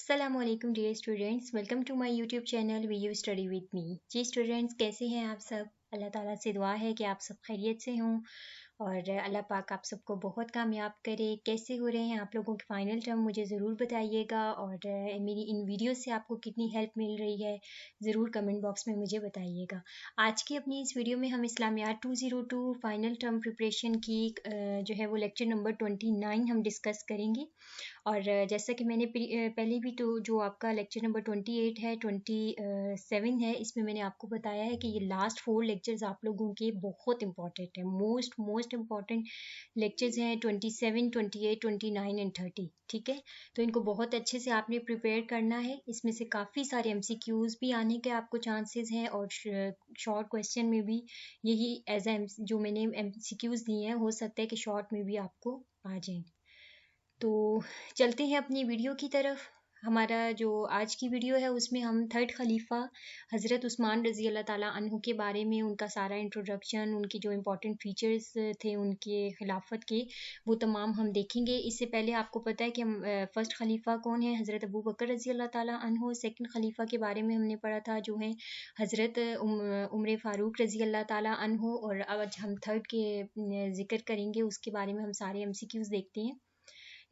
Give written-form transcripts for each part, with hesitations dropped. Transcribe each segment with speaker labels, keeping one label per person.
Speaker 1: अस्सलाम वालेकुम dear students, welcome to my YouTube channel V U study with me. जी students, कैसे हैं आप सब? अल्लाह ताला से दुआ है कि आप सब खैरियत से हों और अल्लाह पाक आप सबको बहुत कामयाब करे। कैसे हो रहे हैं आप लोगों के फाइनल टर्म, मुझे ज़रूर बताइएगा और मेरी इन वीडियो से आपको कितनी हेल्प मिल रही है ज़रूर कमेंट बॉक्स में मुझे बताइएगा। आज की अपनी इस वीडियो में हम इस्लामियात 202 फाइनल टर्म प्रिपरेशन की जो है वो लेक्चर नंबर 29 हम डिस्कस करेंगे। और जैसा कि मैंने पहले भी तो जो आपका लेक्चर नंबर 28 है, 27 है, इसमें मैंने आपको बताया है कि ये लास्ट 4 लेक्चर्स आप लोगों के बहुत इंपॉर्टेंट है। मोस्ट इंपॉर्टेंट लेक्चर्स हैं 27, 28, 29 एंड 30। ठीक है, तो इनको बहुत अच्छे से आपने प्रिपेयर करना है। इसमें से काफ़ी सारे MCQs भी आने के आपको चांसेस हैं और शॉर्ट क्वेश्चन में भी यही एज जो मैंने MCQs दिए हैं, हो सकता है कि शॉर्ट में भी आपको आ जाए। तो चलते हैं अपनी वीडियो की तरफ। हमारा जो आज की वीडियो है उसमें हम थर्ड खलीफा हज़रत उस्मान रज़ी अल्लाह ताला अन्हु के बारे में, उनका सारा इंट्रोडक्शन, उनकी जो इम्पोर्टेंट फीचर्स थे उनके खिलाफत के, वो तमाम हम देखेंगे। इससे पहले आपको पता है कि हम फर्स्ट खलीफा कौन है, हज़रत अबू बकर रज़ी अल्लाह ताला अन्हु। सेकंड खलीफा के बारे में हमने पढ़ा था जो है हज़रत उमर फ़ारूक रज़ी अल्लाह ताला अन्हु। और आज हम थर्ड के ज़िक्र करेंगे, उसके बारे में हम सारे MCQs देखते हैं।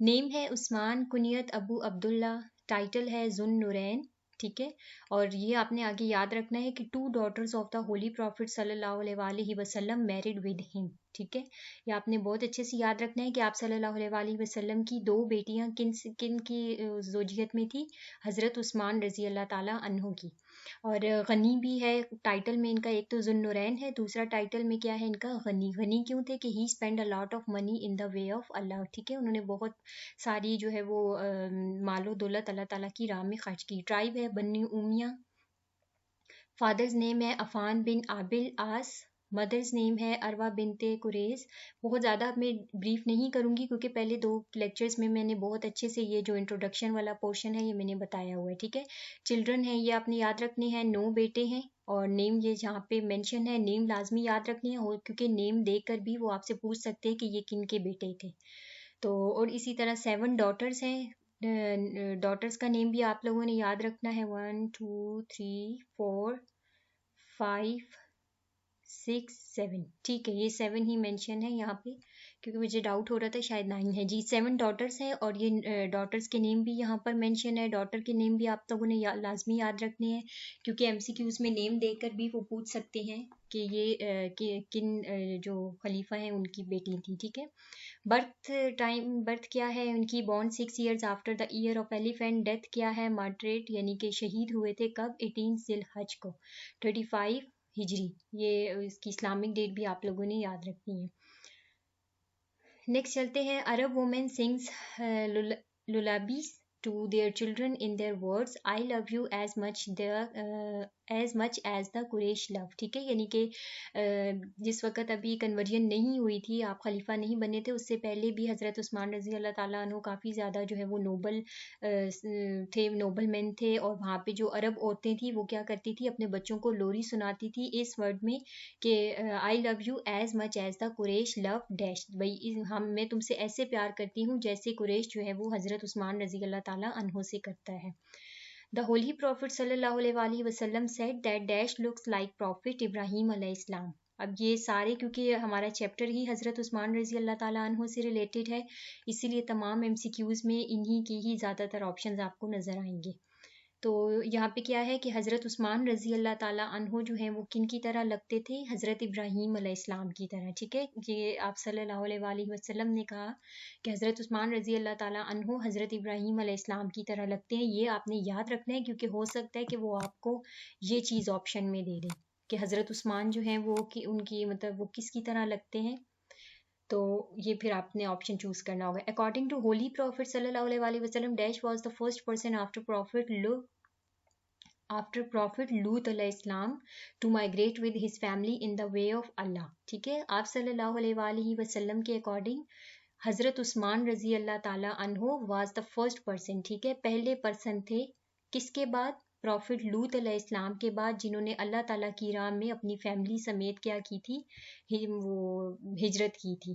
Speaker 1: नेम है उस्मान, कुनियत अबू अब्दुल्ला, टाइटल है जुन नूरैन। ठीक है, और ये आपने आगे याद रखना है कि 2 daughters of the holy prophet सल्लल्लाहु अलैहि वसल्लम मैरिड विद हिम। ठीक है, ये आपने बहुत अच्छे से याद रखना है कि आप सल्लल्लाहु अलैहि वसल्लम की 2 बेटियां किन की ज़ोजियत में थी, हज़रत उस्मान रज़ी अल्लाह ताला अन्हु की। और गनी भी है टाइटल में इनका, एक तो जुन्नुरैन है, दूसरा टाइटल में क्या है इनका, गनी। गनी क्यों थे कि he spend a lot of money in the way of Allah. ठीक है, उन्होंने बहुत सारी जो है वो मालो दौलत अल्लाह ताला की राह में खर्च की। ट्राइब है बनी उमिया। फादर्स नेम है अफान बिन आबिल आस। मदर्स नेम है अरवा बिनते कुरेज। बहुत ज़्यादा मैं ब्रीफ नहीं करूँगी क्योंकि पहले 2 लेक्चर्स में मैंने बहुत अच्छे से ये जो इंट्रोडक्शन वाला पोर्शन है ये मैंने बताया हुआ है। ठीक है, चिल्ड्रन है ये आपने याद रखने हैं, 9 बेटे हैं। और नेम ये जहाँ पे मेंशन है, नेम लाजमी याद रखनी है और क्योंकि नेम देकर भी वो आपसे पूछ सकते हैं कि ये किन के बेटे थे। तो और इसी तरह 7 डॉटर्स हैं। डॉटर्स का नेम भी आप लोगों ने याद रखना है, 1 2 3 4 5 6 7। ठीक है, ये 7 ही मेंशन है यहाँ पे क्योंकि मुझे डाउट हो रहा था शायद 9 है। जी 7 डॉटर्स हैं और ये डॉटर्स के नेम भी यहाँ पर मेंशन है। डॉटर के नेम भी आप लोगों ने लाजमी याद रखने हैं क्योंकि MCQs में नेम देकर भी वो पूछ सकते हैं कि ये किन जो खलीफा हैं उनकी बेटी थी। ठीक है, बर्थ क्या है उनकी, born 6 years after the year of elephant. Death क्या है, मार्टरेट, यानी कि शहीद हुए थे कब, 18 जिलहज को, 35 हिजरी। ये इसकी इस्लामिक डेट भी आप लोगों ने याद रखनी है। नेक्स्ट चलते हैं। Arab women sings lullabies to their children in their words, I love you as much as the Quraish love. ठीक है, यानी कि जिस वक्त अभी कन्वर्जन नहीं हुई थी, आप खलीफा नहीं बने थे, उससे पहले भी हज़रत उस्मान रज़ी अल्लाह ताला अन्हु काफ़ी ज़्यादा जो है वो नोबल थे, नोबल मैन थे। और वहाँ पे जो अरब औरतें थी वो क्या करती थी, अपने बच्चों को लोरी सुनाती थी इस वर्ड में कि I love you as much as the Quraish love dash. भाई मैं तुमसे ऐसे प्यार करती हूँ जैसे कुरैश जो है वो हज़रत उस्मान रज़ी अल्लाह ताला अन्हु से करता है। The Holy Prophet sallallahu alaihi wasallam said that dash looks like Prophet Ibrahim alayhi salam। अब ये सारे क्योंकि हमारा चैप्टर ही हज़रत उस्मान रज़ी अल्लाह ताला अन्हु से रिलेटेड है, इसीलिए तमाम MCQs में इन्हीं की ही ज़्यादातर ऑप्शंस आपको नज़र आएंगे। तो यहाँ पे क्या है कि हज़रत उस्मान रज़ी अल्लाह ताला अन्हु जो है वो किन की तरह लगते थे, हज़रत इब्राहीम अलैहिस्सलाम की तरह। ठीक है, ये आप सल्लल्लाहु अलैहि वसल्लम ने कहा कि हज़रत उस्मान रज़ी अल्लाह ताला अन्हु हज़रत इब्राहीम अलैहिस्सलाम की तरह लगते हैं। ये आपने याद रखना है क्योंकि हो सकता है कि वो आपको ये चीज़ ऑप्शन में दे दे कि हज़रत उस्मान जो हैं वो कि उनकी मतलब वो किसकी तरह लगते हैं। तो ये फिर आपने ऑप्शन चूज करना होगा। अकॉर्डिंग टू होली प्रॉफिट सल्लल्लाहु अलैहि वसल्लम, डैश was the first person after prophet Lut अलैहिस्सलाम to migrate with his family in the way of Allah. ठीक है, आप सल्लल्लाहु अलैहि वसल्लम के अकॉर्डिंग हज़रत उस्मान रज़ी अल्लाह ताला अन्हु वाज द फर्स्ट पर्सन। ठीक है, पहले पर्सन थे किसके बाद, प्रॉफिट लूत अलैहिस्सलाम के बाद, जिन्होंने अल्लाह ताला की राह में अपनी फैमिली समेत क्या की थी, वो हिजरत की थी।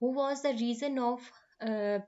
Speaker 1: Who was the reason of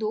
Speaker 1: 2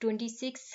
Speaker 1: 26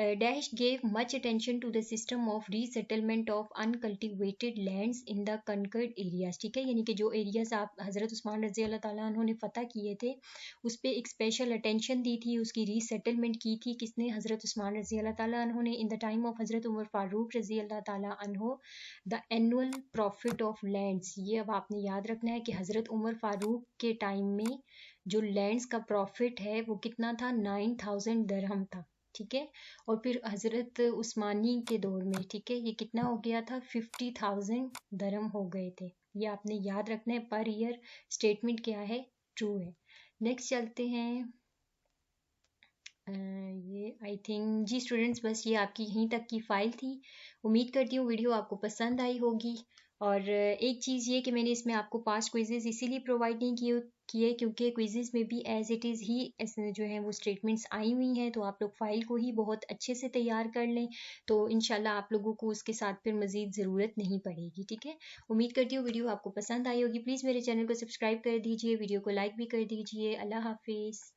Speaker 1: dash gave much attention to the system of resettlement of uncultivated lands in the conquered areas. ठीक है, यानी कि जो एरियाज आप हज़रत उस्मान रज़ी अल्लाह ताला अन्हु ने फ़तह किए थे उस पर एक स्पेशल अटेंशन दी थी, उसकी रीसेटलमेंट की थी किसने? हज़रत उस्मान रज़ी अल्लाह ताला अन्हु ने। इन द टाइम ऑफ हज़रत उमर फ़ारूक रज़ी अल्लाह ताला अन्हु the annual profit of lands, ये अब आपने याद रखना है कि हज़रत उमर फ़ारूक के टाइम में जो लैंड्स का प्रॉफिट है वो कितना था? 9000 दरहम था। ठीक है, और फिर हज़रत उस्मानी के दौर में, ठीक है, ये कितना हो गया था? 50,000 दरहम हो गए थे। ये आपने याद रखना है, पर ईयर स्टेटमेंट क्या है? ट्रू है। नेक्स्ट चलते हैं। ये आई थिंक जी स्टूडेंट्स बस ये आपकी यहीं तक की फ़ाइल थी। उम्मीद करती हूँ वीडियो आपको पसंद आई होगी। और एक चीज़ ये कि मैंने इसमें आपको पास्ट क्विजेज़ इसीलिए प्रोवाइड नहीं किए क्योंकि क्विजेज़ में भी एज इट इज़ ही जो है वो स्टेटमेंट्स आई हुई हैं, तो आप लोग फ़ाइल को ही बहुत अच्छे से तैयार कर लें, तो इंशाल्लाह आप लोगों को उसके साथ फिर मज़ीद ज़रूरत नहीं पड़ेगी। ठीक है, उम्मीद करती हूँ वीडियो आपको पसंद आई होगी। प्लीज़ मेरे चैनल को सब्सक्राइब कर दीजिए, वीडियो को लाइक भी कर दीजिए। अल्लाह हाफिज़।